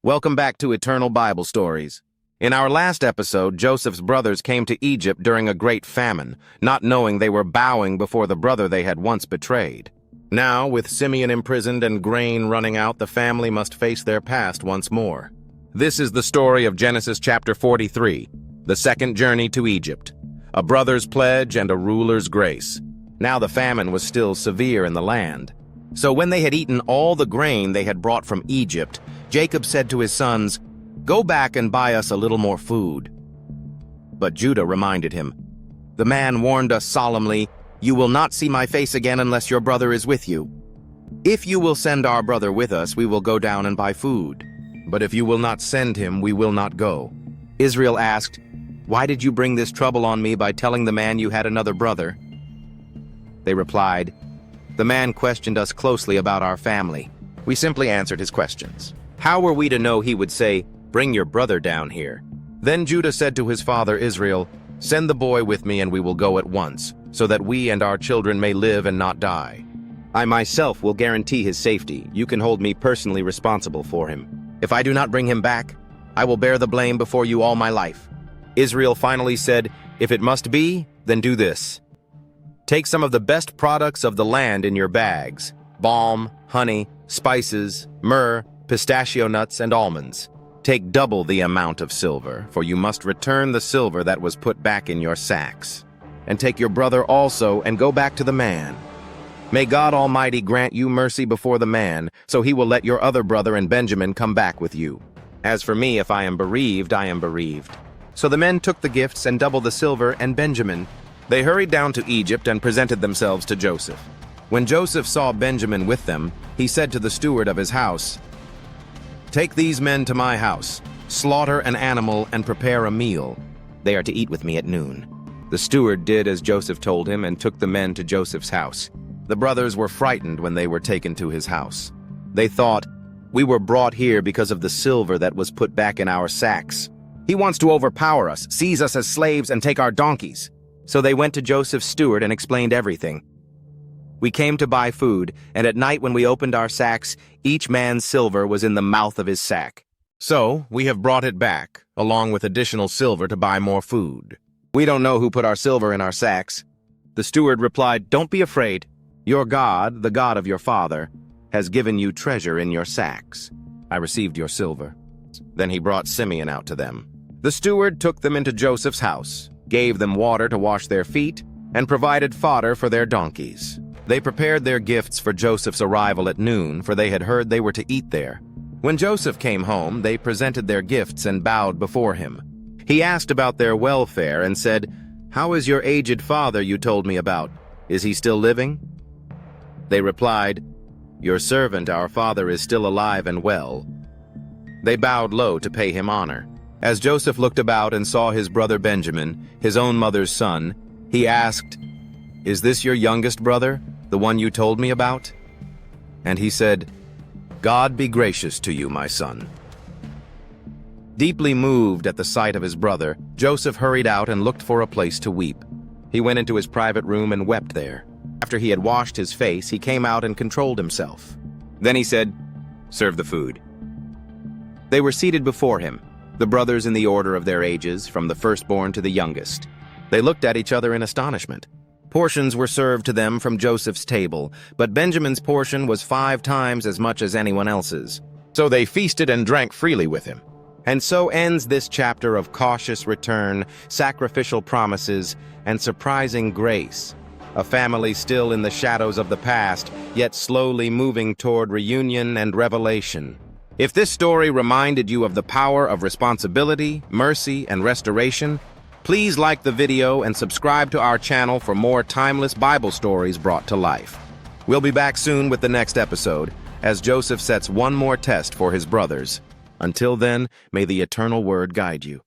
Welcome back to Eternal Bible Stories. In our last episode, Joseph's brothers came to Egypt during a great famine, not knowing they were bowing before the brother they had once betrayed. Now, with Simeon imprisoned and grain running out, the family must face their past once more. This is the story of Genesis chapter 43, the second journey to Egypt, a brother's pledge and a ruler's grace. Now the famine was still severe in the land. So when they had eaten all the grain they had brought from Egypt, Jacob said to his sons, "Go back and buy us a little more food." But Judah reminded him, "The man warned us solemnly, 'You will not see my face again unless your brother is with you. If you will send our brother with us, we will go down and buy food. But if you will not send him, we will not go." Israel asked, "Why did you bring this trouble on me by telling the man you had another brother?" They replied, "The man questioned us closely about our family. We simply answered his questions. How were we to know he would say, 'Bring your brother down here'?" Then Judah said to his father Israel, "Send the boy with me and we will go at once, so that we and our children may live and not die. I myself will guarantee his safety. You can hold me personally responsible for him. If I do not bring him back, I will bear the blame before you all my life." Israel finally said, "If it must be, then do this. Take some of the best products of the land in your bags: balm, honey, spices, myrrh, pistachio nuts, and almonds. Take double the amount of silver, for you must return the silver that was put back in your sacks. And take your brother also and go back to the man. May God Almighty grant you mercy before the man, so he will let your other brother and Benjamin come back with you. As for me, if I am bereaved, I am bereaved." So the men took the gifts and double the silver and Benjamin. They hurried down to Egypt and presented themselves to Joseph. When Joseph saw Benjamin with them, he said to the steward of his house, "Take these men to my house, slaughter an animal, and prepare a meal. They are to eat with me at noon." The steward did as Joseph told him and took the men to Joseph's house. The brothers were frightened when they were taken to his house. They thought, "We were brought here because of the silver that was put back in our sacks. He wants to overpower us, seize us as slaves, and take our donkeys." So they went to Joseph's steward and explained everything. "We came to buy food, and at night when we opened our sacks, each man's silver was in the mouth of his sack. So we have brought it back, along with additional silver to buy more food. We don't know who put our silver in our sacks." The steward replied, "Don't be afraid. Your God, the God of your father, has given you treasure in your sacks. I received your silver." Then he brought Simeon out to them. The steward took them into Joseph's house, gave them water to wash their feet, and provided fodder for their donkeys. They prepared their gifts for Joseph's arrival at noon, for they had heard they were to eat there. When Joseph came home, they presented their gifts and bowed before him. He asked about their welfare and said, "How is your aged father you told me about? Is he still living?" They replied, "Your servant, our father, is still alive and well." They bowed low to pay him honor. As Joseph looked about and saw his brother Benjamin, his own mother's son, he asked, "Is this your youngest brother, the one you told me about?" And he said, "God be gracious to you, my son." Deeply moved at the sight of his brother, Joseph hurried out and looked for a place to weep. He went into his private room and wept there. After he had washed his face, he came out and controlled himself. Then he said, "Serve the food." They were seated before him, the brothers in the order of their ages, from the firstborn to the youngest. They looked at each other in astonishment. Portions were served to them from Joseph's table, but Benjamin's portion was 5 times as much as anyone else's. So they feasted and drank freely with him. And so ends this chapter of cautious return, sacrificial promises, and surprising grace. A family still in the shadows of the past, yet slowly moving toward reunion and revelation. If this story reminded you of the power of responsibility, mercy, and restoration, please like the video and subscribe to our channel for more timeless Bible stories brought to life. We'll be back soon with the next episode, as Joseph sets one more test for his brothers. Until then, may the eternal word guide you.